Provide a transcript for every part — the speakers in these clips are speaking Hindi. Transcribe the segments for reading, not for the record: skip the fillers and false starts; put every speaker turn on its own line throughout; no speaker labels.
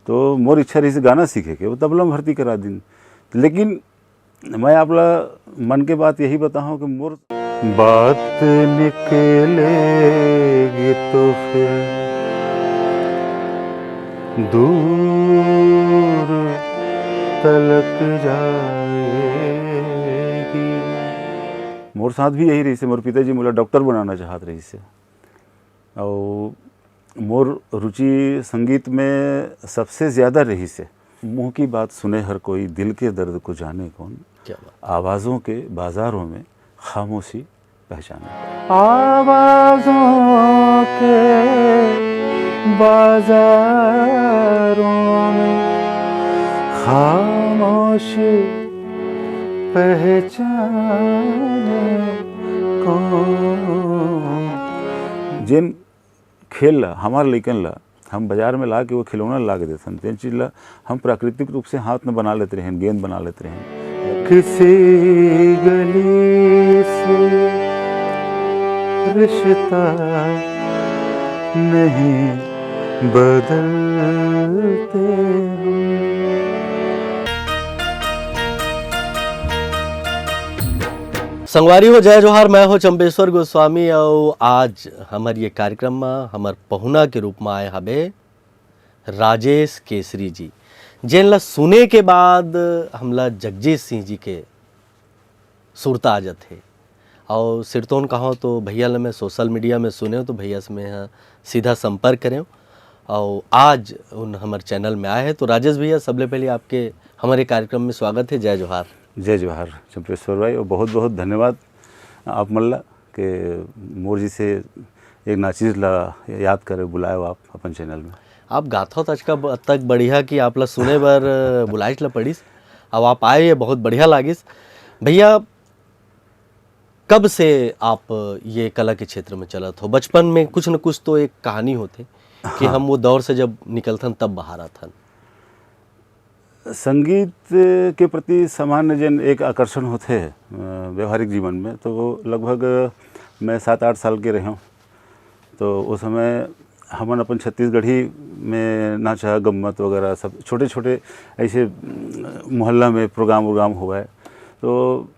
तो मोर इच्छा रही से गाना सीखे के वो तबला में भर्ती करा दिन। लेकिन मैं आपला मन के बात यही बताऊँ कि मोर बात निकलेगी तो फिर दूर तलक जाएगी। मोर साथ भी यही रही से, मोर पिताजी मोला डॉक्टर बनाना चाहत रही से, और मोर रुचि संगीत में सबसे ज़्यादा रही से। मुँह की बात सुने हर कोई, दिल के दर्द को जाने कौन,
क्या बात।
आवाज़ों के बाज़ारों में खामोशी पहचाने। आवाज़ों के बाज़ारों में खामोशी पहचाने को। जिन खेल ला हमारे लइकन ला हम बाजार में ला के वो खिलौना ला के देते हैं, चीज़ ला हम प्राकृतिक रूप से हाथ में बना लेते रहें, गेंद बना लेते रहें। किसी गली से रिश्ता नहीं बदलते हम।
संगवारी हो जय जोहार, मैं हो चंपेश्वर गोस्वामी और आज हमार ये कार्यक्रम में हमार पहुना के रूप में आए हबे राजेश केसरी जी, जिनला सुने के बाद हमला जगजीत सिंह जी के सुरता आ जाते। और सिरतोन कहो तो भैया ने मैं सोशल मीडिया में सुने तो भैया से मैं सीधा संपर्क करें और आज उन हमारे चैनल में आए हैं। तो राजेश भैया सबसे पहले आपके हमारे कार्यक्रम में स्वागत है। जय जोहार।
जय जोहार चंपेश्वर भाई, और बहुत बहुत धन्यवाद आप मल्ला के मोर जी से एक नाचीज ला याद करे बुलाए आप अपन चैनल में।
आप गाथो तक बढ़िया कि आप ला सुने बर बुलाइश ला पड़ीस, अब आप आए ये बहुत बढ़िया लागिस। भैया कब से आप ये कला के क्षेत्र में चलत हो? बचपन में कुछ न कुछ तो एक कहानी होते कि हम वो दौर से जब निकलथन तब बाहर आथन।
संगीत के प्रति सामान्य जन एक आकर्षण होते हैं व्यवहारिक जीवन में, तो वो लगभग मैं 7-8 साल के रहा हूँ। तो उस समय हमन अपन छत्तीसगढ़ी में नाचा गम्मत वगैरह सब छोटे छोटे ऐसे मोहल्ला में प्रोग्राम हुआ है। तो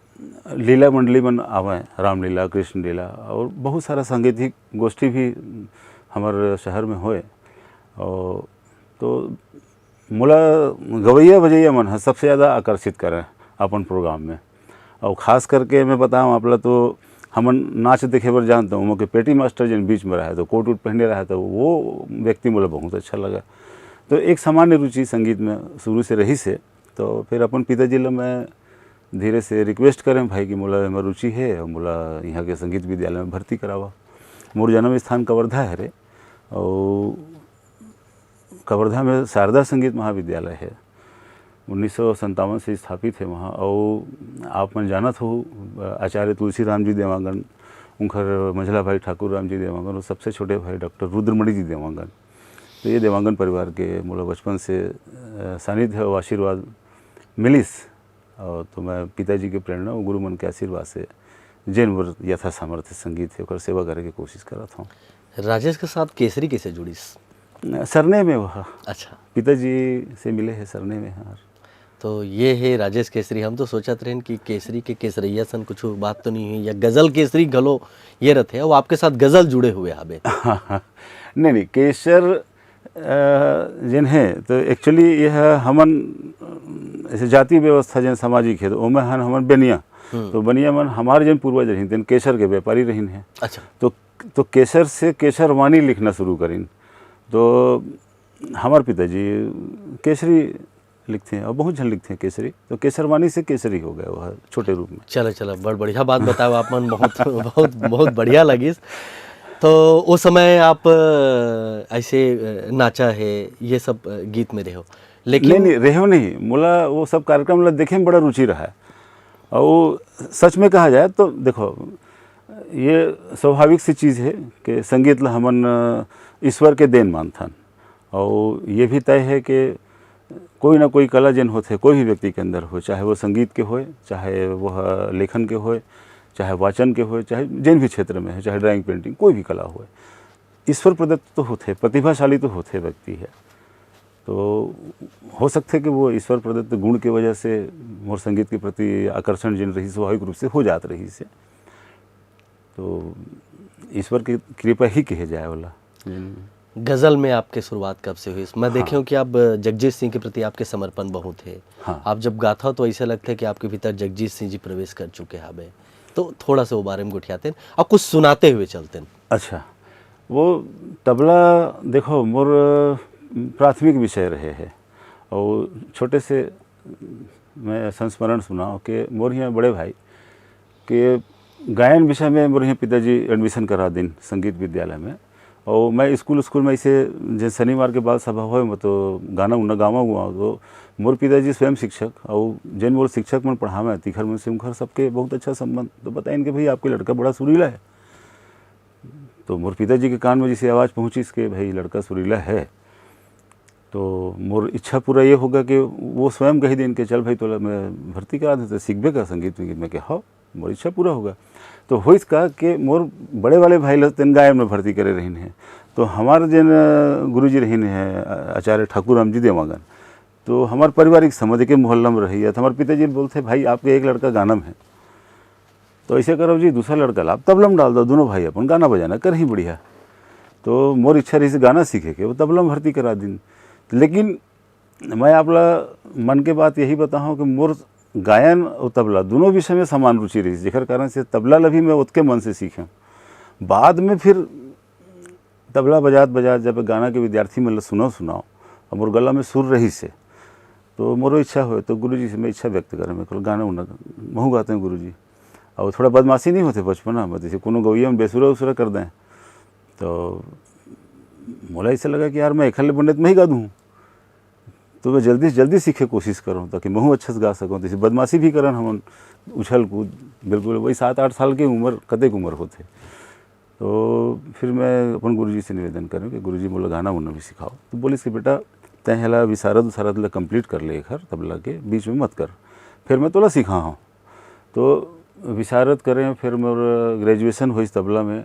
लीला मंडली में आवे, रामलीला, कृष्ण लीला और बहुत सारा सांगीतिक गोष्ठी भी हमारे शहर में होए। और तो मोला गवैया बजैया मन है सबसे ज़्यादा आकर्षित करें अपन प्रोग्राम में। और ख़ास करके मैं बताऊँ आपला तो हमन नाच देखे बर जानता हूँ कि पेटी मास्टर जिन बीच में रहा तो कोट उट पहने रहा तो वो व्यक्ति मोला बहुत अच्छा लगा। तो एक सामान्य रुचि संगीत में शुरू से रही से। तो फिर अपन पिताजी ला मैं धीरे से रिक्वेस्ट करें भाई कि मोला में रुचि है और मोला यहाँ के संगीत विद्यालय में भर्ती करावा। मोर जन्म स्थान कवर्धा है रे, और कवर्धा में शारदा संगीत महाविद्यालय है, 1957 से स्थापित है वहाँ। और आप मन जानत हो आचार्य तुलसी राम जी देवांगन, उनकर मंझला भाई ठाकुर राम जी देवांगन और सबसे छोटे भाई डॉक्टर रुद्रमणि जी देवांगन। तो ये देवांगन परिवार के मोला बचपन से सानिध्य और आशीर्वाद मिलिस। और तो मैं पिताजी के प्रेरणा और गुरु मन के आशीर्वाद से जैन मोर यथा सामर्थ्य संगीत है और सेवा करे की कोशिश करता हूँ।
राजेश के साथ केसरी कैसे जुड़ीस?
सरने में वह
अच्छा,
पिताजी से मिले हैं सरने में। हाँ,
तो ये है राजेश केसरी। हम तो सोचत रहें कि केसरी के केसरिया सन कुछ बात तो नहीं हुई, या गज़ल केसरी गलो ये रहते हैं, वो आपके साथ गज़ल जुड़े हुए हबे।
नहीं केसर जिन है तो एक्चुअली यह हमन ऐसे जाति व्यवस्था जन सामाजिक है तो ओमे हन हमन बनिया। तो बनिया मन हमारे जन पूर्वज रहीन तेन केसर के व्यापारी रहीन है।
अच्छा,
तो केसर से केसरवानी लिखना शुरू करीन। तो हमारे पिताजी केसरी लिखते हैं और बहुत जन लिखते हैं केसरी, तो केसरवानी से केसरी हो गया वह छोटे रूप में।
चलो बड़ बढ़िया बात बताओ आप मन, बहुत बहुत बहुत बढ़िया लगी। तो उस समय आप ऐसे नाचा है ये सब गीत में रहो? लेकिन
नहीं रहो नहीं, मोला वो सब कार्यक्रम ला देखे में बड़ा रुचि रहा है। और सच में कहा जाए तो देखो ये स्वाभाविक सी चीज़ है कि संगीत ला हमन ईश्वर के देन मानथन। और ये भी तय है कि कोई ना कोई कला जन होते कोई भी व्यक्ति के अंदर हो, चाहे वो संगीत के होए, चाहे वह लेखन के होए, चाहे वाचन के होए, चाहे जिन भी क्षेत्र में है, चाहे ड्राइंग पेंटिंग कोई भी कला होए, ईश्वर प्रदत्त तो होते, प्रतिभाशाली तो होते व्यक्ति है। तो हो सकते कि वो ईश्वर प्रदत्त गुण के वजह से मोर संगीत के प्रति आकर्षण जिन रही स्वाभाविक रूप से हो जात रही से, तो ईश्वर की कृपा ही कहे जाए वाला।
गज़ल में आपके शुरुआत कब से हुई? मैं देखे हूँ कि आप जगजीत सिंह के प्रति आपके समर्पण बहुत है।
हाँ।
आप जब गाता हो तो ऐसा लगता है कि आपके भीतर जगजीत सिंह जी प्रवेश कर चुके हैं। हमें तो थोड़ा सा वो बारे में गुठियाते हैं और कुछ सुनाते हुए चलते हैं।
अच्छा, वो तबला देखो मोर प्राथमिक विषय रहे है, और छोटे से मैं संस्मरण सुनाओ कि मोर यहाँ बड़े भाई के गायन विषय में मोर यहाँ पिताजी एडमिशन करा दिन संगीत विद्यालय में, और मैं स्कूल में ऐसे जैसे शनिवार के बाद सभा हो मैं तो गाना उन्ना गावा हुआ, तो मोर पिताजी स्वयं शिक्षक, और जैन मोर शिक्षक मन पढ़ावे तिखर मन से उनखर सबके बहुत अच्छा संबंध, तो बताएं कि भाई आपके लड़का बड़ा सुरीला है। तो मोर पिताजी के कान में जैसे आवाज़ पहुँची इसके भाई लड़का सुरीला है, तो मोर इच्छा पूरा ये होगा कि वो स्वयं कही दिन के चल भाई तो मैं भर्ती करा देते सीखबे का संगीत में कि हाँ मोर इच्छा पूरा होगा। तो हो इसका कि मोर बड़े वाले भाई लतन गायन में भर्ती करे रही हैं, तो हमारे जिन गुरुजी रही हैं आचार्य ठाकुर राम जी देवांगन, तो हमारे पारिवारिक समझ के मोहल्ला में रही है, तो हमारे पिताजी बोलते भाई आपके एक लड़का गाना में है, तो ऐसे करो जी दूसरा लड़का ला तबला में डाल दो, दोनों भाई अपन गाना बजाना कर ही बढ़िया। तो मोर इच्छा रही से गाना सीखे के वो तबला में भर्ती करा दिन। लेकिन मैं आपला मन के बात यही बताऊँ कि मोर गायन और तबला दोनों विषय में समान रुचि रही, जेकर कारण से तबला ला भी मैं उतके मन से सीखा। बाद में फिर तबला बजात जब गाना के विद्यार्थी मतलब सुनाओ और मोर गला में सुर रही से, तो मोरो इच्छा हो तो गुरुजी से मैं इच्छा व्यक्त करें, मैं गाना उन्ना महू गाते हैं गुरुजी, और थोड़ा बदमाशी नहीं होते बचपना में, जैसे कोनो गौया में बेसुरा उसुरा कर दें, तो मोला ऐसा लगा कि यार मैं अकेले पंडित में ही गा दूँ, तो मैं जल्दी से जल्दी सीखे कोशिश करूँ ताकि मैं अच्छा से गा सकूँ। जैसे बदमाशी भी करन हम उछल कूद बिल्कुल वही 7-8 साल की उम्र कतेक उम्र होते। तो फिर मैं अपन गुरुजी से निवेदन करूँ कि गुरुजी मोला गाना उन्ना भी सिखाओ, तो बोलिस कि बेटा तय हेला विशारद ला कंप्लीट कर ले घर तबला के बीच में मत कर, फिर मैं तोला सिखा हूँ। तो विशारद करें, फिर मोर ग्रेजुएशन हुई तबला में,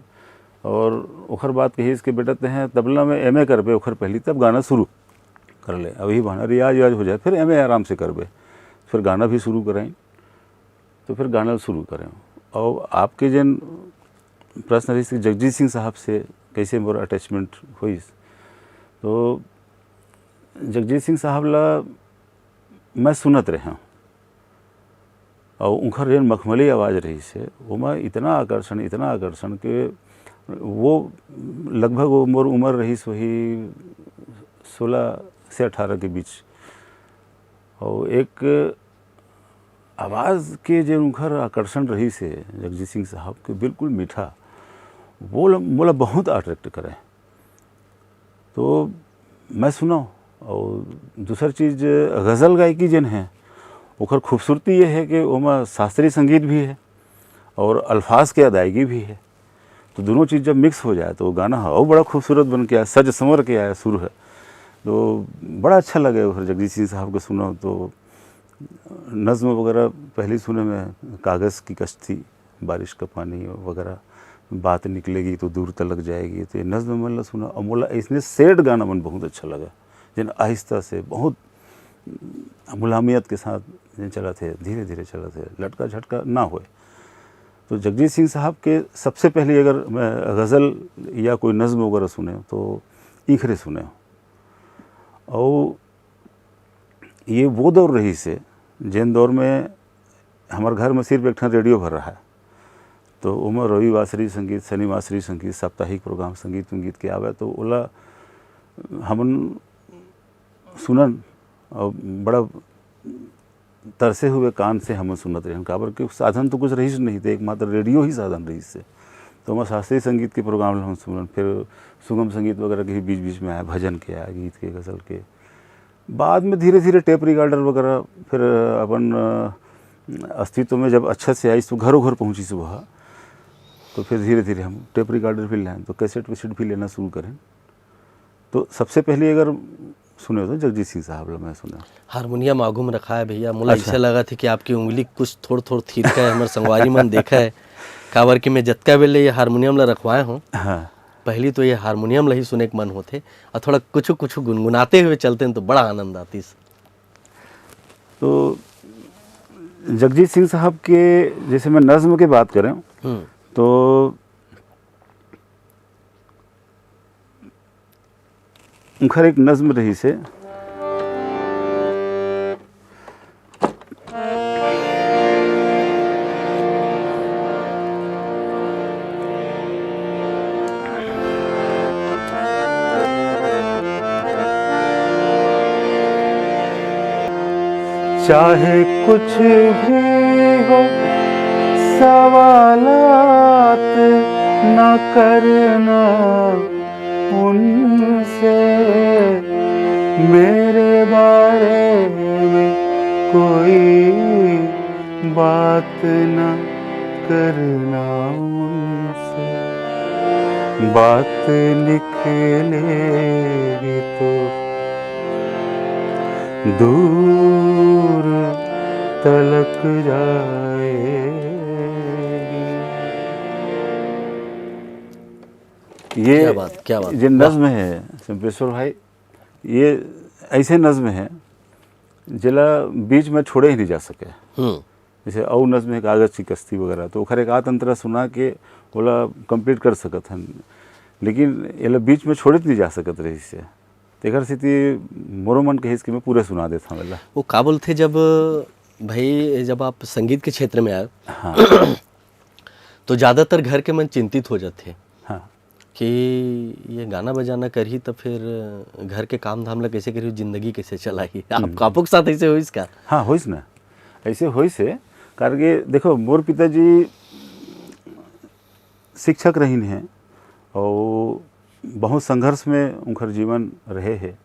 और ओखर बात कही इसके बेटा तय तबला में MA करबे ओखर पहली तब गाना शुरू कर ले, अभी बहाना रियाज हो जाए फिर MA आराम से करबे, फिर गाना भी शुरू कराएं, तो फिर गाना शुरू करें। और आपके जन प्रश्न रही जगजीत सिंह साहब से कैसे मोर अटैचमेंट हुई, तो जगजीत सिंह साहब ला मैं सुनत रहा, और उनकर जन मखमली आवाज़ रही से वो मैं इतना आकर्षण कि वो लगभग वो मोर उम्र रही वही 16 से 18 के बीच, और एक आवाज़ के जो उनकर आकर्षण रही से जगजीत सिंह साहब के बिल्कुल मीठा, वो मोला बहुत अट्रैक्ट करे, तो मैं सुना। और दूसरी चीज़ गज़ल गायकी जन है ओखर खूबसूरती ये है कि ओमा शास्त्रीय संगीत भी है और अल्फाज के अदायगी भी है, तो दोनों चीज़ जब मिक्स हो जाए तो वो गाना है वो बड़ा खूबसूरत बन के आया, सज संवर के आया सुर है, तो बड़ा अच्छा लगे उधर जगजीत सिंह साहब को सुनो। तो नज़्म वगैरह पहले सुने में कागज़ की कश्ती बारिश का पानी वगैरह, बात निकलेगी तो दूर तलक जाएगी, तो ये नज़्म मतलब सुना, और मोला इसने सेड गाना मन बहुत अच्छा लगा, जिन आहिस्ता से बहुत मुलामियत के साथ चला थे, धीरे धीरे चला थे, लटका झटका ना होए। तो जगजीत सिंह साहब के सबसे पहले अगर मैं गज़ल या कोई नज़्म वगैरह सुने तो ईखरे सुने, और ये वो दौर रही से जिन दौर में हमारे घर में सिर्फ एक ठन रेडियो भर रहा है, तो उमर रविवासरी संगीत शनिवासरी संगीत साप्ताहिक प्रोग्राम संगीत उंगीत के आवे, तो ओला हमन सुनन और बड़ा तरसे हुए कान से हम सुनत रहे, काबर के साधन तो कुछ रही नहीं थे, एकमात्र रेडियो ही साधन रही से। तो हम शास्त्रीय संगीत के प्रोग्राम हम सुनन, फिर सुगम संगीत वगैरह के बीच बीच में आया, भजन के आया, गीत के, गज़ल के, बाद में धीरे धीरे टेप रिकॉर्डर वगैरह फिर अपन अस्तित्व में जब अच्छा से आई तो घरों घर पहुँची सुबह, तो फिर धीरे धीरे हम टेप रिकॉर्डर भी लें, तो कैसेट वैसेट भी लेना शुरू करें। तो सबसे पहले अगर सुने तो जगजीत सिंह साहब मैं सुना।
हारमोनियम आगू में रखा है भैया, मुझे ऐसा लगा था कि आपकी उंगली कुछ थोड़ थीरका है, हमारे संगवारी मन देखा है काबर कि मैं जतका बेले ये हारमोनियम ला रखवाए हूँ,
हाँ,
पहली तो ये हारमोनियम लही सुने के मन होते और थोड़ा कुछ कुछ गुनगुनाते हुए चलते हैं तो बड़ा आनंद आती।
तो जगजीत सिंह साहब के जैसे मैं नज़्म की बात करें तो उनका एक नज़्म रही से चाहे कुछ भी हो सवालात न करना उनसे, मेरे बारे में कोई बात न करना उनसे, बात निकलेगी तो दूर तलक जाएगी। ये
क्या बात
जो नज़्म है चंपेश्वर भाई, ये ऐसे नज़्म है जिला बीच में छोड़े ही नहीं जा सके। जैसे औ नज़्म है कागज़ की कश्ती वगैरह, तो ओखर एक आतंत्र सुना के बोला कंप्लीट कर सकत हन, लेकिन ये बीच में छोड़े नहीं जा सकत रही से। तेकर स्थिति मोरो मन के हिस्से में पूरे सुना देता हूँ।
वो काबुल थे जब भाई जब आप संगीत के क्षेत्र में आए,
हाँ
तो ज़्यादातर घर के मन चिंतित हो जाते
हाँ
कि ये गाना बजाना करही तो फिर घर के काम धाम ला कैसे करी, जिंदगी कैसे चलाई। आप आपको के साथ ऐसे हो इसका?
हाँ होइस ना, ऐसे होइस है करके देखो मोर पिताजी शिक्षक रहीन हैं और बहुत संघर्ष में उनकर जीवन रहे है।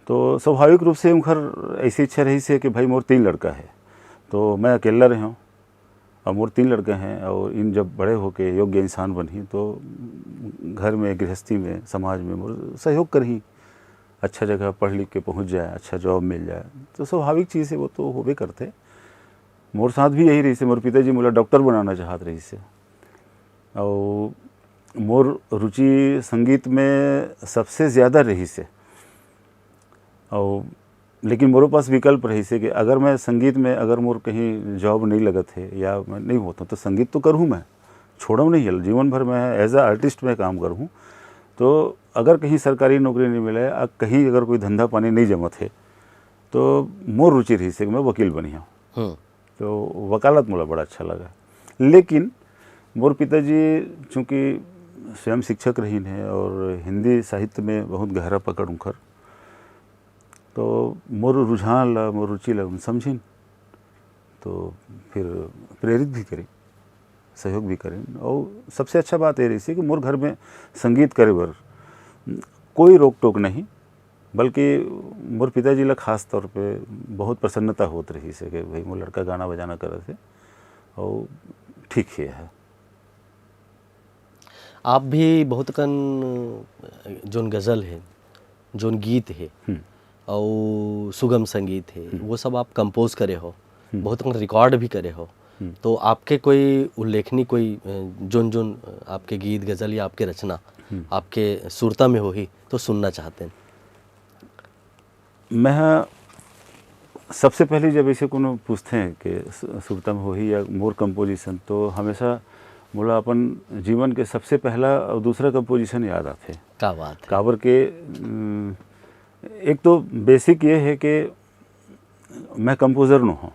तो स्वाभाविक रूप से उनकर ऐसी इच्छा रही से कि भाई मोर 3 लड़का है, तो मैं अकेला रहा हूँ और मोर 3 लड़के हैं, और इन जब बड़े होके योग्य इंसान बनी तो घर में गृहस्थी में समाज में मोर सहयोग करही, अच्छा जगह पढ़ लिख के पहुँच जाए, अच्छा जॉब मिल जाए, तो स्वाभाविक चीज़ है वो तो होबे करते। मोर साथ भी यही रही से, मोर पिताजी मोला डॉक्टर बनाना चाहत रही से, और मोर रुचि संगीत में सबसे ज़्यादा रही से। और लेकिन मोरे पास विकल्प रही से कि अगर मैं संगीत में अगर मोर कहीं जॉब नहीं लगत है या मैं नहीं होता तो संगीत तो करूँ, मैं छोड़ूँ नहीं है, जीवन भर मैं एज आ आर्टिस्ट में काम करूँ। तो अगर कहीं सरकारी नौकरी नहीं मिले, कहीं अगर कोई धंधा पानी नहीं जमत है, तो मोर रुचि रही से कि मैं वकील बनी हूँ। तो वकालत मुझे बड़ा अच्छा लगा। लेकिन मोर पिताजी चूँकि स्वयं शिक्षक रही हैं और हिंदी साहित्य में बहुत गहरा पकड़ उनकर, तो मोर रुझान ला मोर रुचि ला समझिन, तो फिर प्रेरित भी करें, सहयोग भी करें। और सबसे अच्छा बात ये रही थी कि मोर घर में संगीत करे बर कोई रोक टोक नहीं, बल्कि मोर पिताजी ला खास तौर पे बहुत प्रसन्नता होत रही से कि भाई मोर लड़का गाना बजाना करत है और ठीक ही है।
आप भी बहुत कन जोन गज़ल है, जोन गीत है और सुगम संगीत है, वो सब आप कंपोज करे हो, बहुत कन रिकॉर्ड भी करे हो। तो आपके कोई उल्लेखनीय कोई जोन जोन आपके गीत गज़ल या आपके रचना आपके सुरता में हो ही तो सुनना चाहते हैं?
मैं सबसे पहले जब ऐसे कोनो पूछते हैं कि सुरता में हो ही या मोर कंपोजिशन, तो हमेशा मोला अपन जीवन के सबसे पहला और दूसरा कंपोजिशन याद आते।
क्या बात है।
काबर के एक तो बेसिक ये है कि मैं कंपोज़र न हूँ,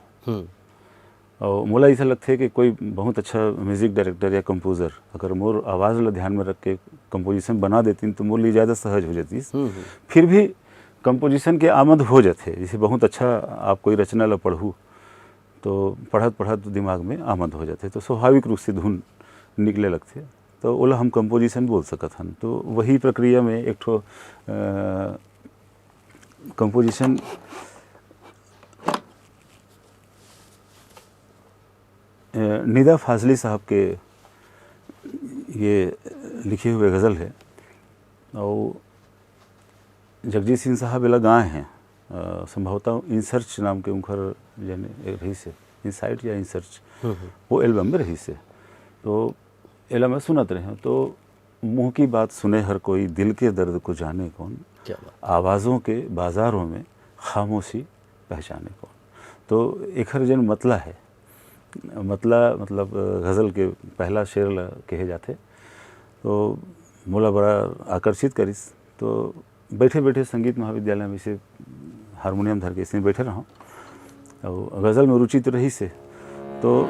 और मोला ऐसा लगता है कि कोई बहुत अच्छा म्यूज़िक डायरेक्टर या कंपोज़र अगर मोर आवाज़ ला ध्यान में रख के कंपोजिशन बना देती तो मोर लिए ज़्यादा सहज हो जाती। फिर भी कंपोजिशन के आमद हो जाते, जैसे बहुत अच्छा आप कोई रचना ला पढ़ूँ तो पढ़त दिमाग में आमद हो जाते, तो स्वाभाविक रूप से धुन निकले लगते, तो ओला हम कंपोजिशन बोल सकत हन। तो वही प्रक्रिया में एक ठो कंपोजिशन निदा फाजली साहब के ये लिखे हुए गज़ल है, और जगजीत सिंह साहब एला गाए हैं, संभवतः इन सर्च नाम के उनकर जने रही से, इनसाइट या इन सर्च वो एल्बम में रही से, तो एला मैं सुनत रहे हूँ। तो मुंह की बात सुने हर कोई, दिल के दर्द को जाने कौन,
क्या बात।
आवाज़ों के बाज़ारों में खामोशी पहचाने कौन। तो एक हर जन मतला है, मतला मतलब गज़ल के पहला शेर ला कहे जाते। तो मोला बड़ा आकर्षित करिस। तो बैठे बैठे संगीत महाविद्यालय में से हारमोनियम धर के इसमें बैठे रहा और गज़ल में रुचि तो रही से, तो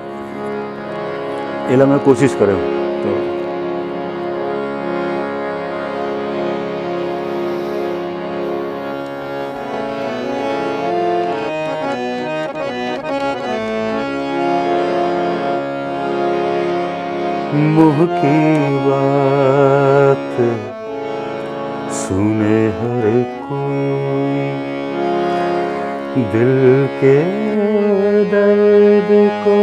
एला मैं कोशिश करे हूँ। तो मुँह की बात सुने हर कोई, दिल के दर्द को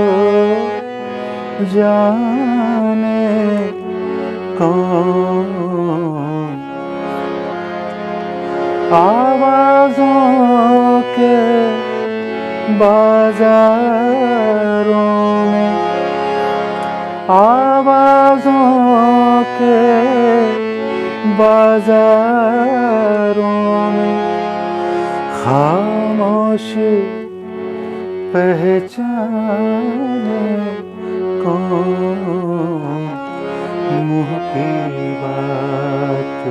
जाने कौन, आवाज़ों के बाज़ारों में, आवाज़ों के बाज़ारों में खामोशी पहचाने को, मुँह की बात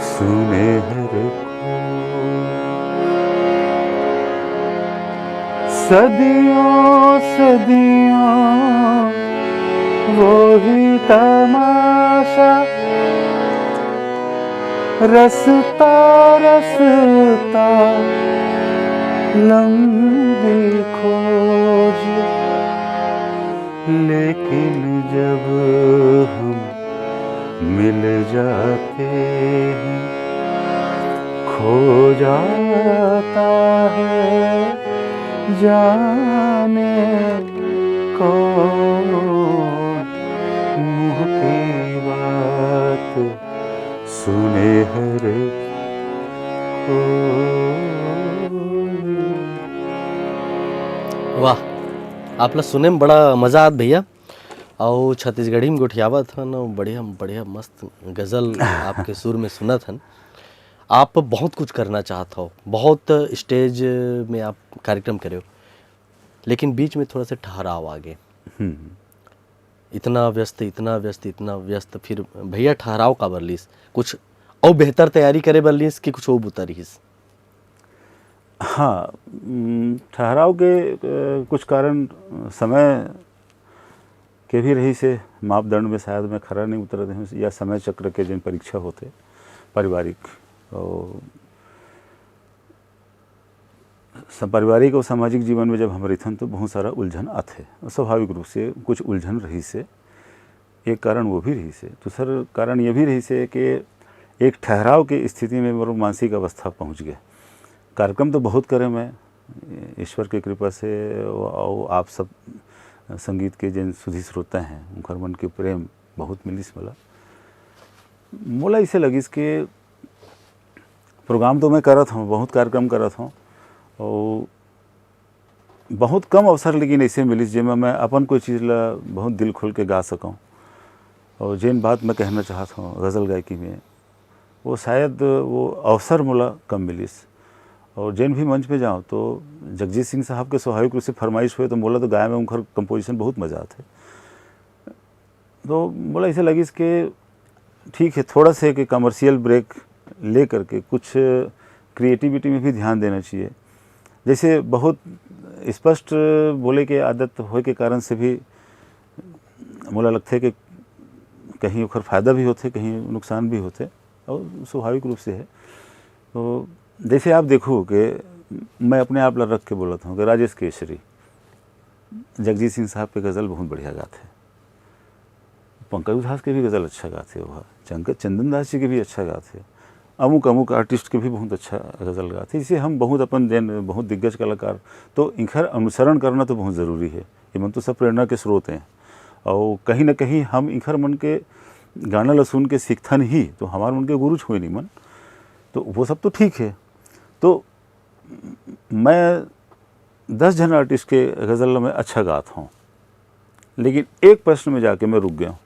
सुने हर कोई। सदियों सदियों वो ही तमाशा, रसता रसता लंबी खोज, लेकिन जब हम मिल जाते हैं खो जाता है जाने कौन, मुँह की बात सुने हर
वाह, आपला सुने में बड़ा मज़ा आत भैया। और छत्तीसगढ़ी में गोठियावत हन और बढ़िया बढ़िया मस्त गज़ल आपके सुर में सुनत हन। आप बहुत कुछ करना चाहत हो, बहुत स्टेज में आप कार्यक्रम करे हो, लेकिन बीच में थोड़ा सा ठहराव आ गए। इतना व्यस्त इतना व्यस्त इतना व्यस्त, फिर भैया ठहराव का बरलीस कुछ और बेहतर तैयारी करे बरलीस कि कुछ और बुतरीस?
हाँ, ठहराव के कुछ कारण समय के भी रही से मापदंड में शायद मैं खरा नहीं उतर हूँ, या समय चक्र के जिन परीक्षा होते पारिवारिक और पारिवारिक और सामाजिक जीवन में जब हम रहते तो बहुत सारा उलझन आते, स्वाभाविक रूप से कुछ उलझन रही से। एक कारण वो भी रही से, दूसरा कारण ये भी रही से कि एक ठहराव की स्थिति में मेरा मानसिक अवस्था पहुंच गया। कार्यक्रम तो बहुत करे मैं, ईश्वर की कृपा से, और आप सब संगीत के जिन सुधी श्रोता हैं उनकर मन के प्रेम बहुत मिलिस मोला इसे लगिस कि प्रोग्राम तो मैं करत हूँ, बहुत कार्यक्रम करत हूँ, और बहुत कम अवसर लेकिन ऐसे मिलिस जिसमें मैं अपन कोई चीज़ ला बहुत दिल खोल के गा सकूँ। और जिन बात मैं कहना चाहता हूँ गज़ल गायकी में, वो शायद वो अवसर मोला कम मिलिस। और जिन भी मंच पे जाऊँ तो जगजीत सिंह साहब के स्वाभाविक रूप से फरमाइश हुए तो मोला तो गाय में उनका कंपोजिशन बहुत मज़ा आते। तो मोला ऐसे लगिस कि ठीक है, थोड़ा से कि कमर्शियल ब्रेक ले करके कुछ क्रिएटिविटी में भी ध्यान देना चाहिए। जैसे बहुत स्पष्ट बोले के आदत होए के कारण से भी मोला लगता है कि कहीं ओखर फ़ायदा भी होते, कहीं नुकसान भी होते, और स्वाभाविक रूप से है। तो जैसे आप देखो कि मैं अपने आप ला रख के बोलता हूँ कि राजेश केसरी जगजीत सिंह साहब के गज़ल बहुत बढ़िया गाते हैं, पंकज उधास के भी गज़ल अच्छा गाते हो, चंदन दास जी के भी अच्छा गाते, अमुक अमुक आर्टिस्ट के भी बहुत अच्छा गज़ल गाते। इसे हम बहुत अपन जैन बहुत दिग्गज कलाकार, तो इनका अनुसरण करना तो बहुत ज़रूरी है। ये मन तो सब प्रेरणा के स्रोत हैं, और कहीं ना कहीं हम इनकर मन के गाना ला सुन के सीखथन ही तो हमारे मन के गुरु छुए नहीं मन, तो वो सब तो ठीक है। तो मैं 10 जन आर्टिस्ट के गज़ल में अच्छा गाता हूँ, लेकिन एक प्रश्न में जाके मैं रुक गया हूँ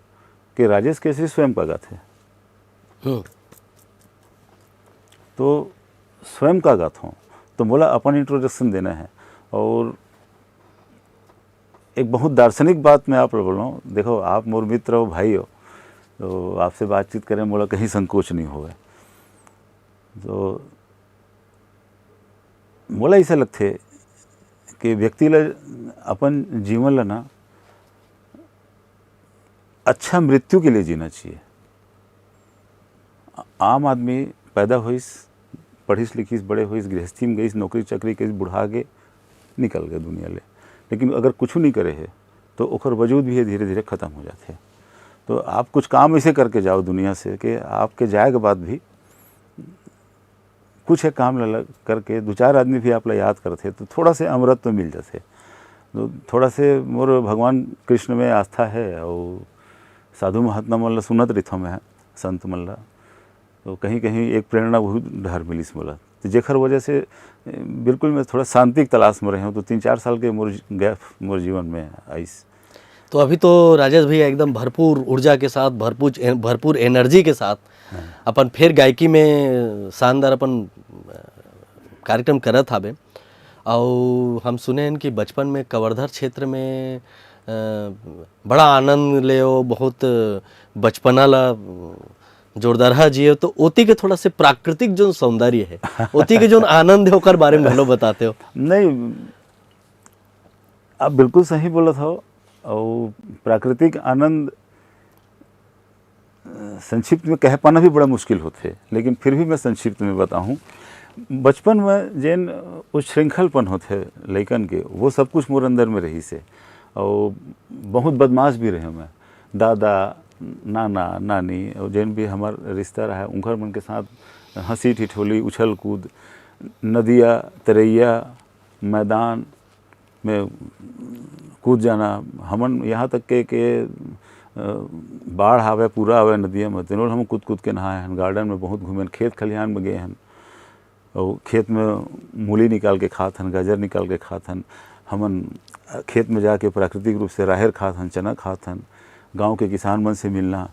कि राजेश केसरी स्वयं का गाते।
हम्म,
तो स्वयं का गाता हूँ, तो बोला अपन इंट्रोडक्शन देना है। और एक बहुत दार्शनिक बात मैं आप बोल रहा हूँ, देखो आप मोर मित्र हो, भाई हो, तो आपसे बातचीत करें बोला कहीं संकोच नहीं होगा। तो मोला ऐसा लगते कि व्यक्ति ला अपन जीवन ला ना अच्छा मृत्यु के लिए जीना चाहिए। आम आदमी पैदा होइस, पढ़िस लिखिस, बड़े होइस, गृहस्थी में गईस, नौकरी चाकरी कईस, बुढ़ा के निकल गए दुनिया ले। लेकिन अगर कुछ नहीं करे है तो ओकर वजूद भी धीरे धीरे ख़त्म हो जाते हैं। तो आप कुछ काम ऐसे करके जाओ दुनिया से कि आपके जाए के बाद भी कुछ एक काम लग करके दो चार आदमी भी आप ला याद करते, तो थोड़ा से अमृत तो मिल जाते। तो थोड़ा से मोर भगवान कृष्ण में आस्था है और साधु महात्मा मन ला सुनत रही मैं, संत मन ला, तो कहीं कहीं एक प्रेरणा बहुत ढार मिलीस मोला। तो जेखर वजह से बिल्कुल मैं थोड़ा शांति की तलाश में रही हूँ। तो 3-4 साल के मोर गैप मोर जीवन में आइस।
तो अभी तो राजेश भैया एकदम भरपूर ऊर्जा के साथ, भरपूर एनर्जी के साथ अपन फिर गायकी में शानदार अपन कार्यक्रम करत हाबे। और हम सुने हैं कि बचपन में कवर्धा क्षेत्र में बड़ा आनंद ले, बहुत बचपना ला जोरदार जियो। तो ओती के थोड़ा से प्राकृतिक जो सौंदर्य है, ओती के जो आनंद है ओकर बारे में भलो बताते हो।
नहीं, आप बिल्कुल सही बोला था। और प्राकृतिक आनंद संक्षिप्त में कह पाना भी बड़ा मुश्किल होते, लेकिन फिर भी मैं संक्षिप्त में बताऊं। बचपन में जैन उच्छृंखलपन होते लइकन के, वो सब कुछ मोर अंदर में रही से। और बहुत बदमाश भी रहे मैं। दादा, नाना, नानी और जैन भी हमार रिश्ता रहा है, उनकर मन के साथ हंसी ठिठोली, उछल कूद, नदिया तरैया, मैदान में कूद जाना। हमन यहाँ तक के बाढ़ आवे, पूरा आवे नदिया में, तेनों हम कूद कूद के नहाए हैं। गार्डन में बहुत घूमे, खेत खलिहान में गए हैं और खेत में मूली निकाल के खात हन, गाजर निकाल के खात हन। हमन खेत में जाके प्राकृतिक रूप से राहर खात हन, चना खात हन, गांव के किसान मन से मिलना।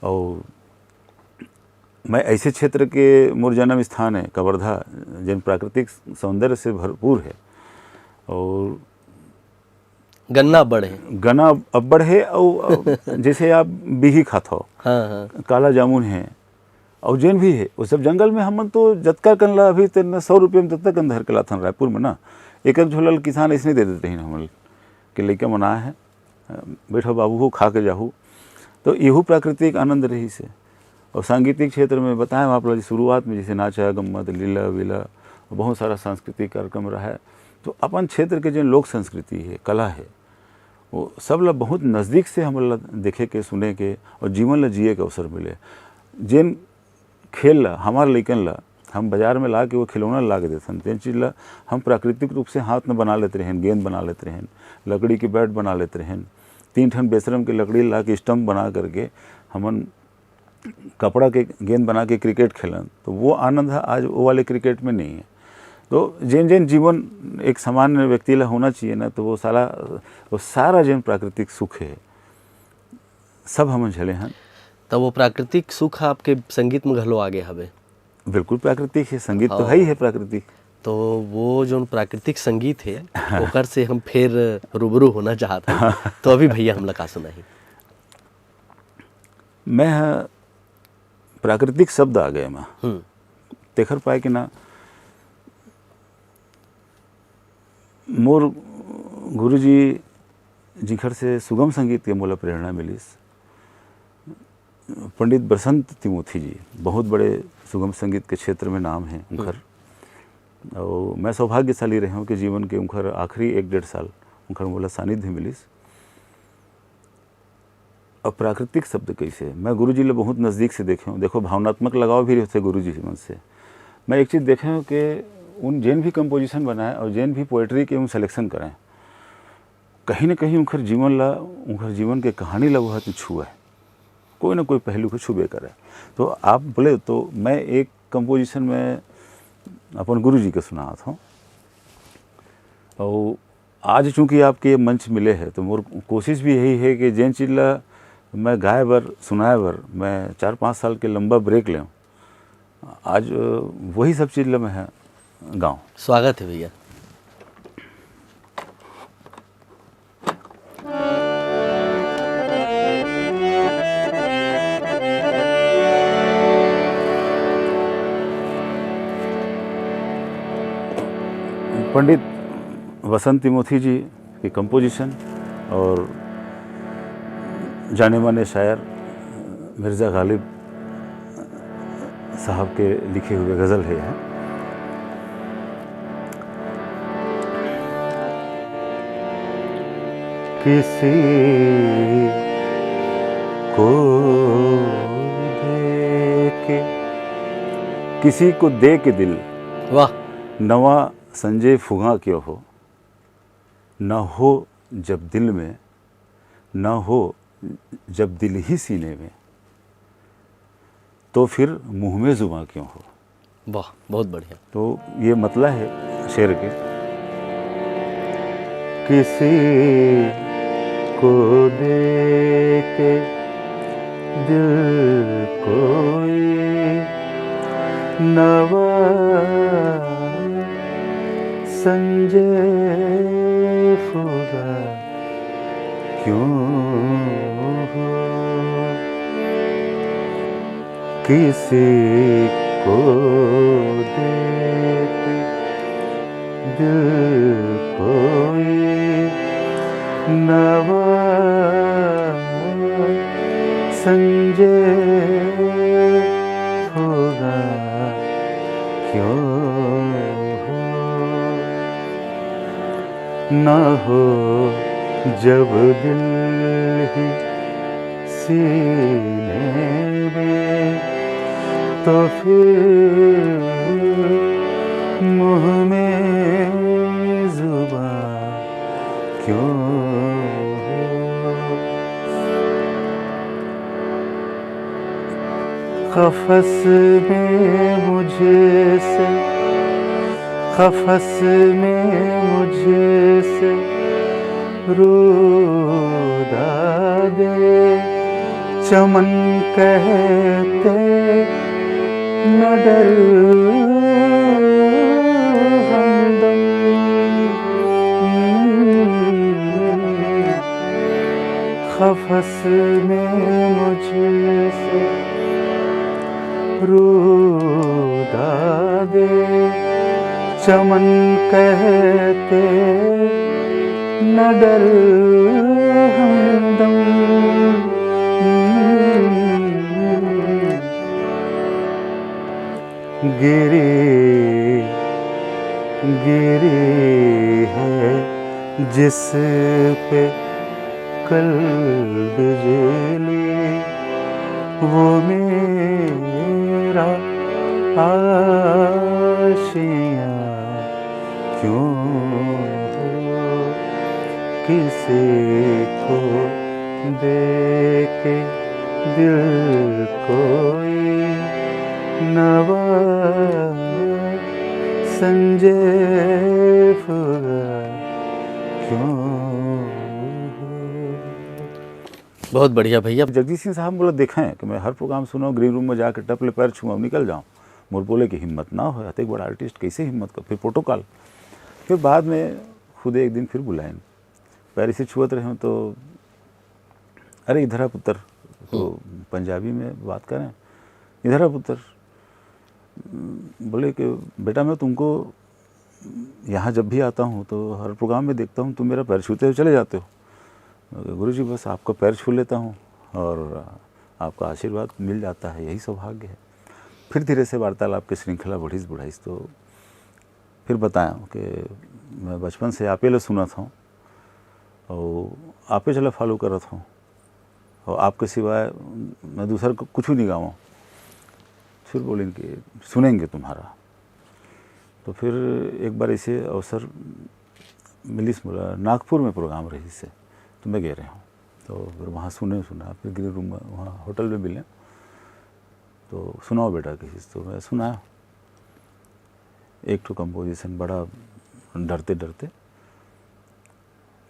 और मैं ऐसे क्षेत्र के मोर जन्म स्थान है कवर्धा, जिन प्राकृतिक सौंदर्य से भरपूर है। और
गन्ना बढ़े,
गन्ना अब्बड़ है। और जैसे आप बिही खात हो,
हाँ हाँ,
काला जामुन है और जैन भी है, वो सब जंगल में। हमन तो जतका कनला अभी तेना 100 रुपये में तत्ता कन धर के लाथन रायपुर में ना। एक झोलल किसान ऐसे दे देते हैं हमन कि लइका मना है, बैठो बाबू हो, खा के जाहू। तो यहू प्राकृतिक आनंद रही से। और सांगीतिक क्षेत्र में बताएं आप लोग शुरुआत में, जैसे नाचा गम्मत, लीला वीला, बहुत सारा सांस्कृतिक कार्यक्रम रहा है। तो अपन क्षेत्र के जो लोक संस्कृति है, कला है, वो सब ला बहुत नज़दीक से हम ला देखे के, सुने के और जीवन ला जिए के अवसर मिले। जिन खेल ला हमार लइकन ला हम बाजार में ला के वो खिलौना ला के देते हैं, जिन चीज़ ला हम प्राकृतिक रूप से हाथ में बना लेते रहें, गेंद बना लेते रहें, लकड़ी की बैट बना लेते रहें, 3 ठन बेशरम की लकड़ी ला के स्टम्प बना करके हमन कपड़ा के गेंद बना के क्रिकेट खेलन। तो वो आनंद है आज वो वाले क्रिकेट में नहीं है। तो जैन जैन जीवन एक सामान्य व्यक्ति ला होना चाहिए ना, तो वो सारा जैन प्राकृतिक सुख है, सब हम झले हैं।
तो वो प्राकृतिक सुख आपके संगीत में घलो आगे हवे।
बिल्कुल प्राकृतिक है, संगीत तो है ही है प्राकृतिक।
तो वो जो प्राकृतिक संगीत है ओकर से हम फिर रूबरू होना चाहते हैं। तो अभी भैया हमला का सुनाही।
मैं प्राकृतिक शब्द आ गए मैं तेखर पाए कि ना, मोर गुरुजी जिखर से सुगम संगीत के मोला प्रेरणा मिलीस, पंडित बसंत तिमोथी जी, बहुत बड़े सुगम संगीत के क्षेत्र में नाम है उनकर। और मैं सौभाग्यशाली रहा हूँ कि जीवन के उनकर आखिरी 1-1.5 साल उनकर मोला सानिध्य मिलीस। अब प्राकृतिक शब्द कैसे, मैं गुरुजी ले बहुत नज़दीक से देखे हूँ। देखो भावनात्मक लगाव भी रहते गुरुजी मन से। मैं एक चीज़ देखे हूँ कि उन जैन भी कंपोजिशन बनाए और जैन भी पोएट्री के उन सिलेक्शन करें, कहीं ना कहीं उनकर जीवन के कहानी ला वह छुआ है, कोई ना कोई पहलू को छुबे करे। तो आप बोले तो मैं एक कंपोजिशन में अपन गुरुजी के सुना था। और आज चूँकि आपके ये मंच मिले हैं, तो मोर कोशिश भी यही है कि जैन चीज़ ला मैं गाए बर सुनाए बर मैं 4-5 साल के लंबा ब्रेक लें, आज वही सब चीज़ मैं है गाँव।
स्वागत है भैया।
पंडित वसंत तिमोथी जी की कंपोजिशन और जाने माने शायर मिर्ज़ा गालिब साहब के लिखे हुए गज़ल है यह। किसी को दे के दिल,
वाह।
नवा संजय फुगा क्यों हो, न हो जब दिल में, न हो जब दिल ही सीने में, तो फिर मुंह में जुबां क्यों हो।
वाह, बहुत बढ़िया।
तो ये मतलब है शेर के, किसी को दे के दिल कोई नवा संजय फुगा क्यों हो, किसी को देते दिल कोई नवा संजय फुगा क्यों हो, न हो जब दिल ही सीने में, तो फिर मुँह में जुबां क्यों हो। क़फ़स में मुझसे, क़फ़स में मुझसे रुदा दे चमन कहते न डर हमदम, क़फ़स में मुझसे रुदा दे चमन कहते न डर हमदम, गिरी गिरी है जिस पे कल बिजली, वो मेरा आशियाँ क्यों हो, किसी को दे के दिल कोई नवा संजय फुगा क्यों हो।
बहुत बढ़िया भैया।
जगजीत सिंह साहब बोला देखा है कि मैं हर प्रोग्राम सुनो, ग्रीन रूम में जाकर टपले पैर छूँ निकल जाऊँ, मोर बोले कि हिम्मत ना हो, एक बड़ा आर्टिस्ट कैसे हिम्मत कर। फिर प्रोटोकॉल, फिर बाद में खुद एक दिन फिर बुलाएं, पैर इसे छुअत रहे हूँ तो अरे इधर आ पुत्र, तो पंजाबी में बात करें, इधर आ पुत्र, बोले कि बेटा मैं तुमको यहाँ जब भी आता हूँ तो हर प्रोग्राम में देखता हूँ तुम मेरा पैर छूते हुए चले जाते हो। गुरुजी बस आपका पैर छू लेता हूँ और आपका आशीर्वाद मिल जाता है, यही सौभाग्य है। फिर धीरे से वार्तालाप की श्रृंखला बढ़ीस बढ़ाइस, तो फिर बताया कि मैं बचपन से आपे ले सुना था और आपे चला फॉलो कर रहा था और आपके सिवाय मैं दूसरा कुछ भी नहीं गाऊँ। फिर बोलेंगे सुनेंगे तुम्हारा। तो फिर एक बार ऐसे अवसर मिली, बोला नागपुर में प्रोग्राम रही से तो मैं गए रहा हूँ, तो फिर वहाँ सुना, फिर ग्रीन रूम में वहाँ होटल में मिले, तो सुनाओ बेटा किसी से, तो मैं सुनाया एक तो कंपोजिशन बड़ा डरते डरते।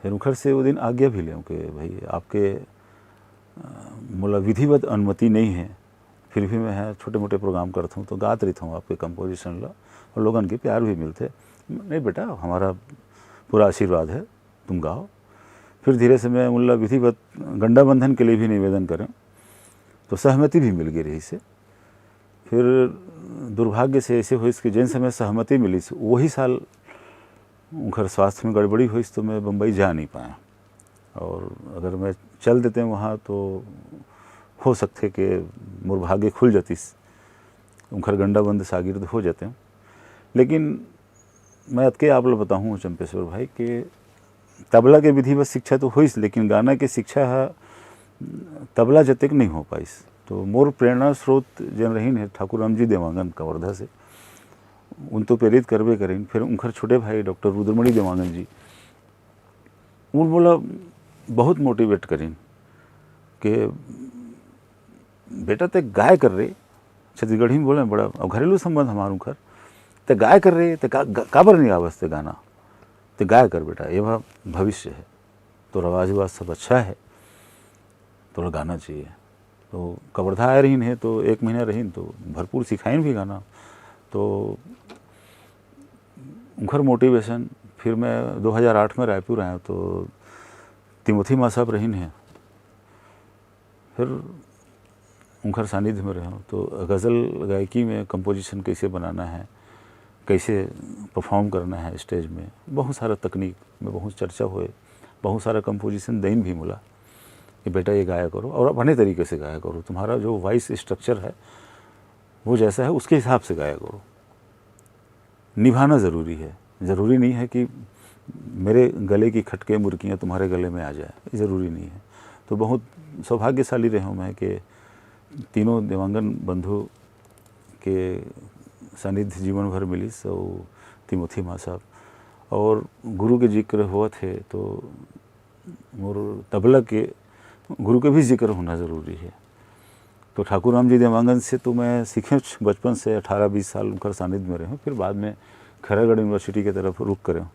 फिर उखर से वो दिन आज्ञा भी लें कि भाई आपके मोला विधिवत अनुमति नहीं है, फिर भी मैं छोटे मोटे प्रोग्राम करता हूँ तो गात रहता हूँ आपके कंपोजिशन ला, और लोगन के प्यार भी मिलते। नहीं बेटा, हमारा पूरा आशीर्वाद है, तुम गाओ। फिर धीरे से मैं मुल्ला विधिवत गंडा बंधन के लिए भी निवेदन करें तो सहमति भी मिल गई रही से। फिर दुर्भाग्य से ऐसे हुई कि जिन समय सहमति मिली वही साल उनकर स्वास्थ्य में गड़बड़ी हुई तो मैं बम्बई जा नहीं पाया, और अगर मैं चल देते वहाँ तो हो सकते कि मोर भाग्य खुल जातीस, उनकर गंडा बंद शागिर्द हो जाते। लेकिन मैं अतके आप लोग बताऊँ चंपेश्वर भाई कि तबला के विधिवत शिक्षा तो हुई, लेकिन गाना के शिक्षा तबला जतक नहीं हो पाई। तो मोर प्रेरणा स्रोत जन रही है ठाकुर रामजी देवांगन कवर्धा से, उन तो प्रेरित करबे करें। फिर उनकर छोटे भाई डॉक्टर रुद्रमणि देवांगन जी, उन बोला बहुत मोटिवेट करें कि बेटा ते गाय कर रहे, छत्तीसगढ़ी में बोले बड़ा, अब घरेलू संबंध हमारे उनकर, ते गाय कर रहे ते काबर नहीं आवाज़ गाना, तो गाय कर बेटा, ये भविष्य है, तो आवाज़ वाज सब अच्छा है, तो गाना चाहिए। तो कवर्धा आए रही है तो 1 महीना रही तो भरपूर सिखाइन भी गाना। तो उनकर मोटिवेशन, फिर मैं 2008 में रायपुर आया तो तिमोथी माँ साहब रही हैं, फिर उनकर सानिध्य में रहा तो गज़ल गायकी में कंपोजिशन कैसे बनाना है, कैसे परफॉर्म करना है स्टेज में, बहुत सारा तकनीक में बहुत चर्चा हुए, बहुत सारा कंपोजिशन देन भी मिला कि बेटा ये गाया करो और अपने तरीके से गाया करो, तुम्हारा जो वॉइस स्ट्रक्चर है वो जैसा है उसके हिसाब से गाया करो। निभाना ज़रूरी है, ज़रूरी नहीं है कि मेरे गले की खटके मुर्कियाँ तुम्हारे गले में आ जाए, ज़रूरी नहीं है। तो बहुत सौभाग्यशाली रहा हूँ मैं कि तीनों देवांगन बंधु के सानिध्य जीवन भर मिली। सो तिमोथी माँ साहब और गुरु के जिक्र हुआ थे तो मोर तबला के गुरु के भी जिक्र होना ज़रूरी है। तो ठाकुर रामजी देवांगन से तो मैं सीखे बचपन से 18-20 साल उनका सानिध्य में रहे, फिर बाद में खैरागढ़ यूनिवर्सिटी की तरफ रुख करें।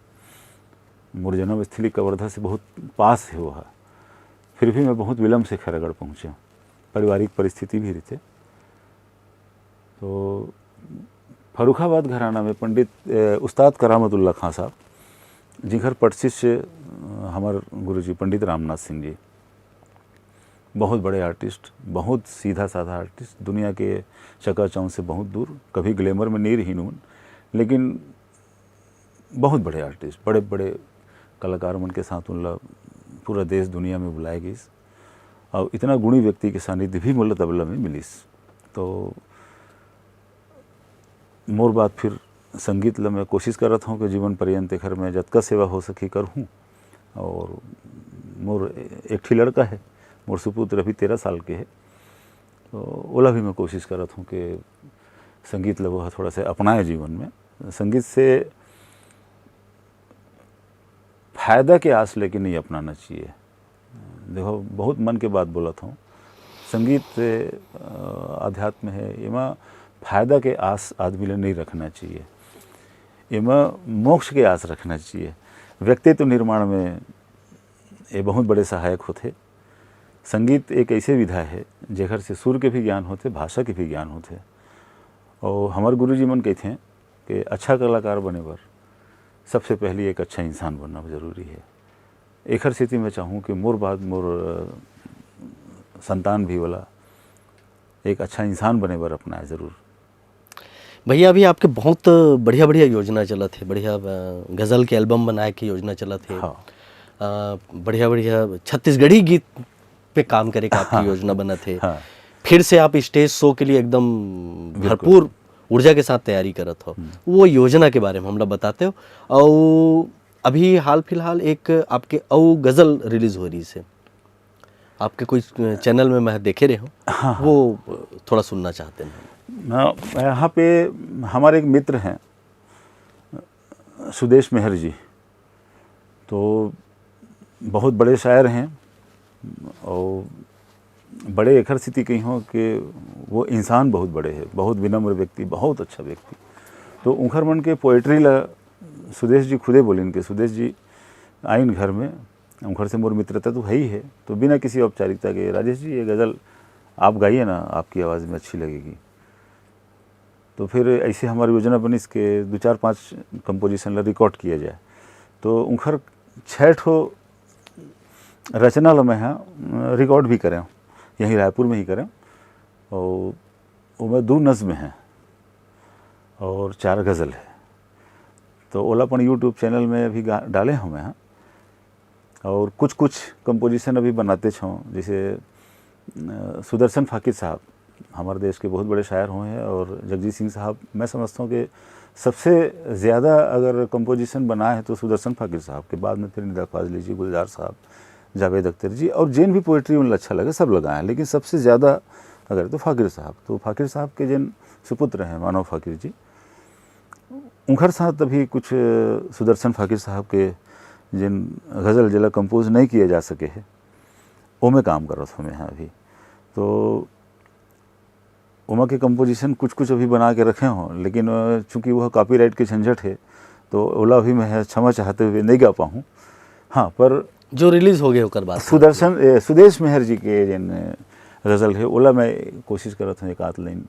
मोर जन्म स्थली कवर्धा से बहुत पास है वहाँ, फिर भी मैं बहुत विलम्ब से खैरागढ़ पहुँचे, पारिवारिक परिस्थिति भी रहते। तो फर्रुखाबाद घराना में पंडित उस्ताद करामतुल्लाह खां साहब जिनकर पटशिष्य हमारे गुरुजी पंडित रामनाथ सिंह जी, बहुत बड़े आर्टिस्ट, बहुत सीधा साधा आर्टिस्ट, दुनिया के चकाचौंध से बहुत दूर, कभी ग्लैमर में नहीं रही नून, लेकिन बहुत बड़े आर्टिस्ट, बड़े बड़े कलाकार मन के साथ उनला पूरा देश दुनिया में बुलाए गई और इतना गुणी व्यक्ति के सानिध्य भी मुल्ला तबला में मिलीस। तो मोर बात फिर संगीत ला मैं कोशिश कर रहा हूँ कि जीवन पर्यंत घर में जतका सेवा हो सकी करूँ। और मोर एक ठी लड़का है, मोर सुपुत्र अभी 13 साल के है, तो ओला भी मैं कोशिश कर रहा हूँ कि संगीत ला वो थोड़ा सा अपनाए जीवन में। संगीत से फायदा के आस लेके नहीं अपनाना चाहिए। देखो बहुत मन के बात बोला था, संगीत आध्यात्म है, इमा फायदा के आस आदमी ने नहीं रखना चाहिए, इमा मोक्ष के आस रखना चाहिए। व्यक्तित्व निर्माण में ये बहुत बड़े सहायक होते। संगीत एक ऐसे विधा है जेकर से सुर के भी ज्ञान होते, भाषा के भी ज्ञान होते। और हमारे गुरुजी मन कहते हैं कि अच्छा कलाकार बने पर सबसे पहले एक अच्छा इंसान बनना ज़रूरी है। एक स्थिति में चाहूँ कि मोर बाद मोर संतान भी वाला एक अच्छा इंसान बने पर अपना है ज़रूर।
भैया अभी आपके बहुत बढ़िया बढ़िया योजना चला थे, बढ़िया गज़ल के एल्बम बनाए के योजना चला थे।
हाँ।
बढ़िया बढ़िया छत्तीसगढ़ी गीत पे काम करे का आपकी योजना बना थे।
हाँ।
फिर से आप स्टेज शो के लिए एकदम भरपूर ऊर्जा के साथ तैयारी करत हो, वो योजना के बारे में हमला बताते हो। और अभी हाल फिलहाल एक आपके औ गज़ल रिलीज़ हो रही से, आपके कोई चैनल में मैं देखे रहे हूँ। हाँ। वो थोड़ा सुनना चाहते हैं।
यहाँ पे हमारे एक मित्र हैं सुदेश मेहर जी, तो बहुत बड़े शायर हैं और बड़े एक स्थिति कही हो कि वो इंसान बहुत बड़े हैं, बहुत विनम्र व्यक्ति, बहुत अच्छा व्यक्ति। तो उनखर मन के पोइट्री ला सुदेश जी खुदे बोलिन के सुदेश जी आइन घर में उनखर से मोर मित्रता तो है ही है। तो बिना किसी औपचारिकता के, राजेश जी ये गज़ल आप गाइए ना, आपकी आवाज़ में अच्छी लगेगी। तो फिर ऐसे हमारी योजना बनी इसके 2-4-5 कंपोजिशन ला रिकॉर्ड किया जाए। तो उनखर 6 ठो रचना ला मैं यहाँ रिकॉर्ड भी करें, यहीं रायपुर में ही करें। और उसमें 2 नज़्म हैं और 4 गज़ल है। तो ओलापन यूट्यूब चैनल में अभी डाले हम यहाँ। और कुछ कंपोजिशन अभी बनाते छों, जैसे सुदर्शन फाकिर साहब हमारे देश के बहुत बड़े शायर हुए हैं, और जगजीत सिंह साहब, मैं समझता हूँ कि सबसे ज़्यादा अगर कंपोजिशन बनाए हैं तो सुदर्शन फाकिर साहब के बाद में फिर निदा फाजली जी, गुलजार साहब, जावेद अख्तर जी, और जिन भी पोइट्री उन्हें अच्छा लगे सब लगाए हैं। लेकिन सबसे ज़्यादा अगर तो फाकिर साहब, तो फाकिर साहब के जिन सुपुत्र हैं मानव फाकिर जी, उनकर साथ अभी कुछ सुदर्शन फाकिर साहब के जिन गज़ल जिला कंपोज नहीं किए जा सके हैं वो में काम कर रहा था मैं यहाँ अभी। तो उमा के कंपोजिशन कुछ अभी बना के रखे हों, लेकिन चूंकि वह कॉपीराइट के झंझट है तो ओला अभी मैं क्षमा चाहते हुए नहीं गा पाऊँ। हाँ, पर
जो रिलीज़ हो गए होकर बात
सुदेश मेहर जी के जिन गज़ल है ओला मैं कोशिश कर रहा था एक आध लाइन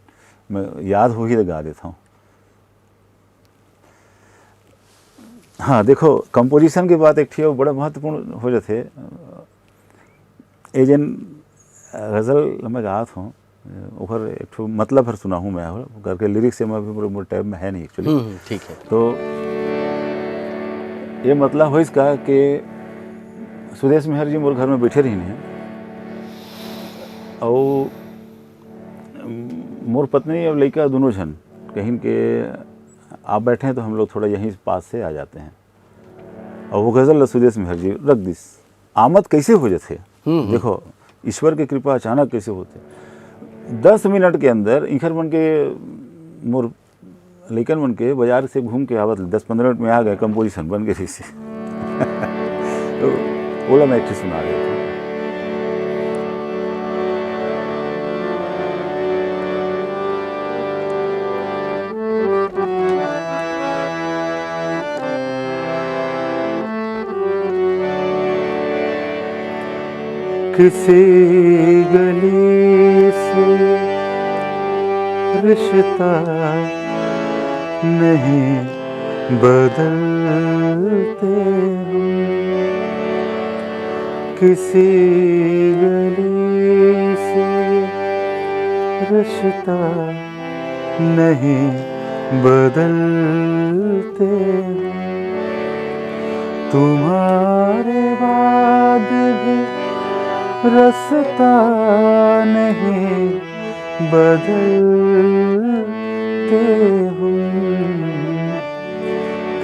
मैं याद हो ही तो गा देता हूँ। हाँ देखो, कंपोजिशन के बाद एक ठिया बड़ा महत्वपूर्ण हो जाते ये जिन गज़ल मैं गात हूँ ओकर एक ठो मतलब हर सुना हूँ मैं करके, लिरिक्स से मैं भी मोर टाइप में है नहीं एक्चुअली।
ठीक है।
तो ये मतलब हो इसका कि सुदेश मेहर जी मोर घर में बैठे रही हैं और मोर पत्नी और लड़का दोनों जन कहीं के आप बैठे हैं तो हम लोग थोड़ा यहीं पास से आ जाते हैं और वो गज़ल सुदेश मेहर जी रख दिस। आमद कैसे हो जाते, देखो ईश्वर की कृपा अचानक कैसे होते। 10 मिनट के अंदर इंखर बन के मोर लेकिन बन के बाजार से घूम के आवत 10-15 मिनट में आ गए, कंपोजिशन बन गए से। तो बोला मैं एक सुना रहा था। किसी गली से रिश्ता नहीं बदलते हम, किसी गली से रिश्ता नहीं बदलते तुम्हारे बाद भी रास्ता नहीं बदलते हम,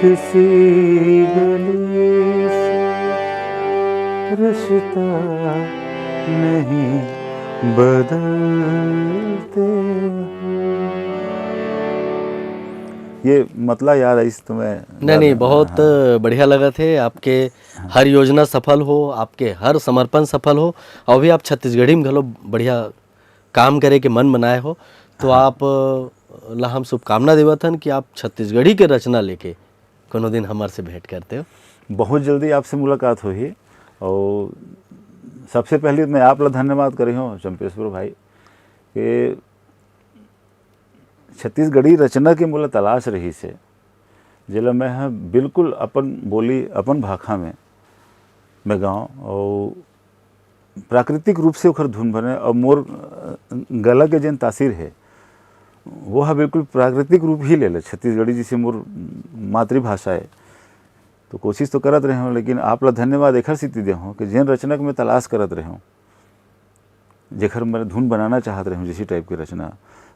किसी गली से रिश्ता नहीं बदलते हम। ये मतलब याद आई तुम्हें?
नहीं, बहुत बढ़िया लगा थे। आपके हर योजना सफल हो, आपके हर समर्पण सफल हो, और भी आप छत्तीसगढ़ी में घलो बढ़िया काम करे के मन बनाए हो। तो आप ला हम शुभकामना देवतन कि आप छत्तीसगढ़ी के रचना लेके कोनो दिन हमारे से भेंट करते हो। बहुत
जल्दी आपसे मुलाकात हुई। और सबसे पहले मैं आप ला धन्यवाद करी हूँ चंपेश्वर भाई कि छत्तीसगढ़ी रचना की मुला तलाश रही से जिला मैं बिल्कुल अपन बोली अपन भाषा में मैं गाँव और प्राकृतिक रूप से उखर धुन बने और मोर गला के जन तासीर है वो है बिल्कुल प्राकृतिक रूप ही ले ले छत्तीसगढ़ी जिसे मोर मातृभाषा है। तो कोशिश तो करत रहे हूँ, लेकिन आप ला धन्यवाद एखर सिद्धि दे हूँ कि जिन रचना में तलाश करत रहे हूँ जेखर मैं धुन बनाना चाहत रहे हूँ जिसी टाइप की रचना,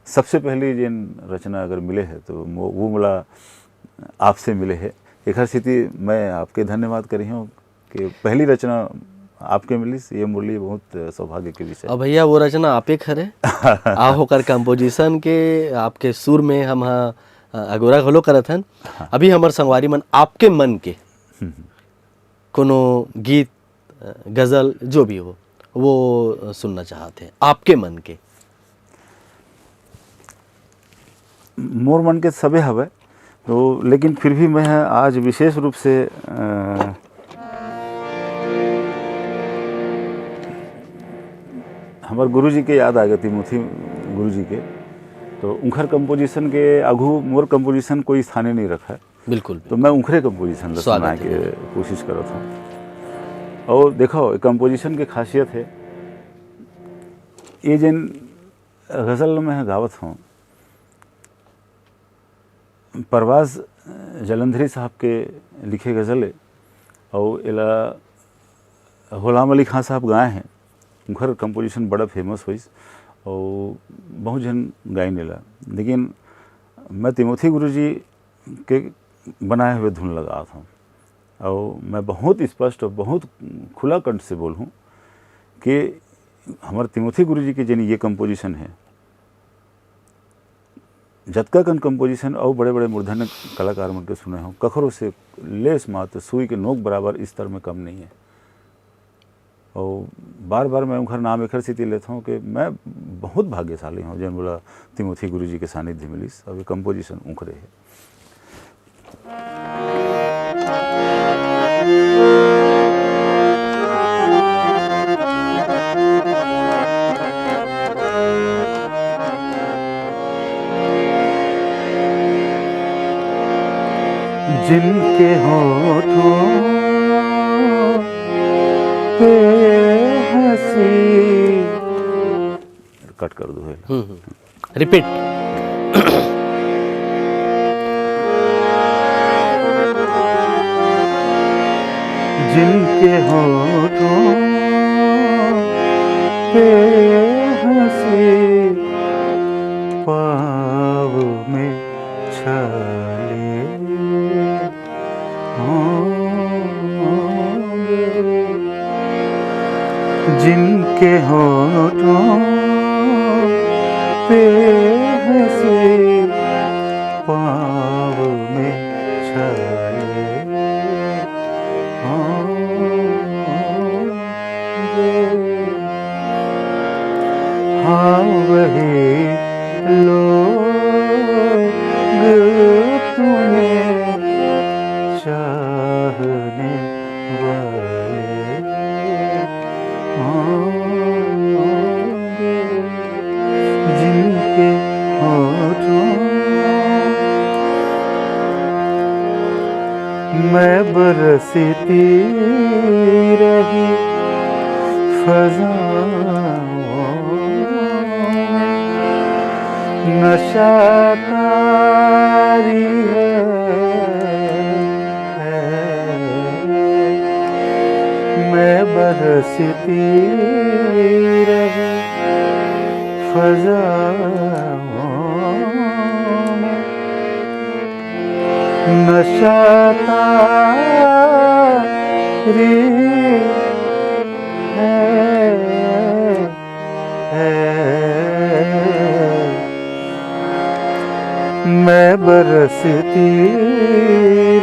सबसे पहली जिन रचना अगर मिले है तो वो मला आपसे मिले है। एखर स्थिति मैं आपके धन्यवाद करी हूँ कि पहली रचना आपके मिली, ये मुरली बहुत सौभाग्य के विषय।
अब भैया वो रचना आपे खरे आ होकर कंपोजिशन के आपके सुर में हम अगोरा घलो करत हन। अभी हमार संगवारी मन आपके मन के कोनो गीत गजल जो भी हो वो सुनना चाहते हैं आपके मन के।
मोर मन के सबे हवे तो, लेकिन फिर भी मैं आज विशेष रूप से हमार गुरुजी के याद आ गई तिमोथी गुरुजी के, तो उनकर कंपोजिशन के आगू मोर कंपोजिशन कोई स्थाने नहीं रखा है,
बिल्कुल
तो मैं उनकरे कंपोजिशन ला
स्वागत
सुनाए के कोशिश करत हूँ। और देखो कंपोजिशन की खासियत है, ये जिन गज़ल में गावत हूँ, परवाज़ जलंधरी साहब के लिखे गज़ल है, और इला गुलाम अली खां साहब गाए हैं, उनकर कंपोजिशन बड़ा फेमस हुई और बहुत जन गाइन इला। लेकिन मैं तिमोथी गुरुजी के बनाए हुए धुन लगा था, और मैं बहुत स्पष्ट और बहुत खुला कंठ से बोलूँ कि हमारे तिमोथी गुरुजी के जन ये कंपोजिशन है, जतका कन कंपोजिशन और बड़े बड़े मूर्धन्य कलाकार मन के सुने हो, कखरों से लेस मात्र सुई के नोक बराबर स्तर में कम नहीं है। और बार बार मैं उनका नाम एक स्थिति लेता हूँ कि मैं बहुत भाग्यशाली हूँ जन बोला तिमोथी गुरुजी के सानिध्य मिलिस, और ये कंपोजिशन उनकरे है। जिनके होठों पे हंसी, कट कर दो है,
रिपीट।
जिनके होठों पे हंसी, पाव में छाले होंगे, जिनके होठों पे हंसी, पाव में छाले होंगे। हाँ वही लोग तुम्हें चाहने वाले होंगे, जिनके होठों मैं बरसती रही फज़ाओं में, नशा तारी है, मैं बरसती रही फज़ाओं में, नशा तारी मैं बरसती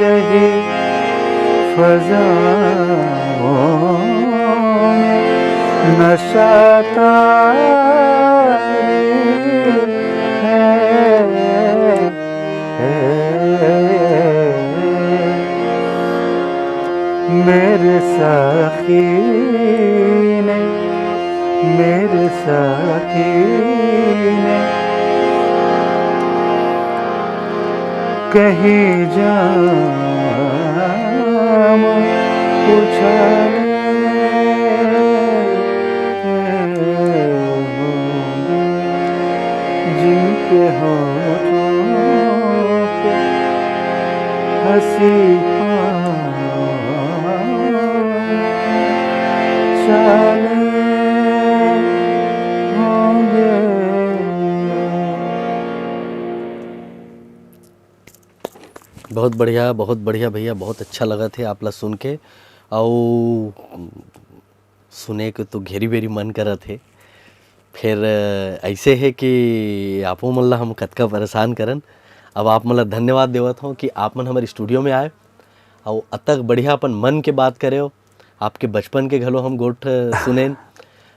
रही फज़ाओं में, नशा तारी मेरे साखी ने, मेरे साखी ने कहीं जाम उछाले होंगे, जिनके होठों पे हंसी चाले होंगे।
बहुत बढ़िया, बहुत बढ़िया भैया, बहुत अच्छा लगा थे आपला सुन के, और सुने के तो घेरी बेरी मन करा थे। फिर ऐसे है कि आपो मन ला हम कतका परेशान करन, अब आप मतलब धन्यवाद देवत हूँ कि आप मन हमारे स्टूडियो में आए और अतक बढ़िया अपन मन के बात करे हो। आपके बचपन के घलो हम गोठ सुनेन,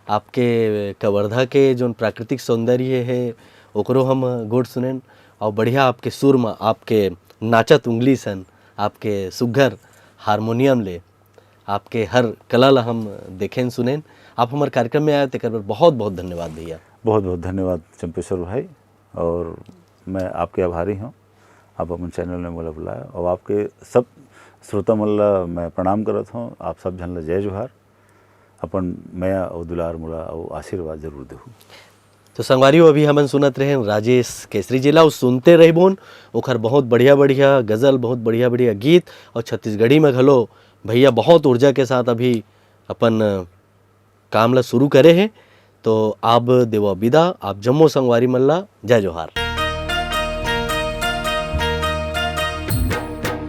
आपके कवर्धा के जो प्राकृतिक सौंदर्य है ओकरो हम गोठ सुनेन, और बढ़िया आपके सुर में आपके नाचत उंगली सन, आपके सुघर हारमोनियम ले आपके हर कला ला हम देखें सुनें। आप हमारे कार्यक्रम में आए तेकर बर बहुत बहुत धन्यवाद भैया।
बहुत बहुत धन्यवाद चंपेश्वर भाई, और मैं आपके आभारी हूँ। आप अपन चैनल में मोला बुलाया, और आपके सब श्रोता मन ला मैं प्रणाम करत हूँ। आप सब झन ला जय जोहार। अपन मैं और दुलार मोला और आशीर्वाद जरूर देहूँ।
तो संगवारियों, अभी हमन सुनत रहे राजेश केसरी जी ला, सुनते रहिबोन ओखर बहुत बढ़िया बढ़िया गज़ल, बहुत बढ़िया बढ़िया गीत, और छत्तीसगढ़ी में घलो भैया बहुत ऊर्जा के साथ अभी अपन काम ला शुरू करे हैं। तो आप देवा विदा, आप जम्मो संगवारी मन ला जय जोहार।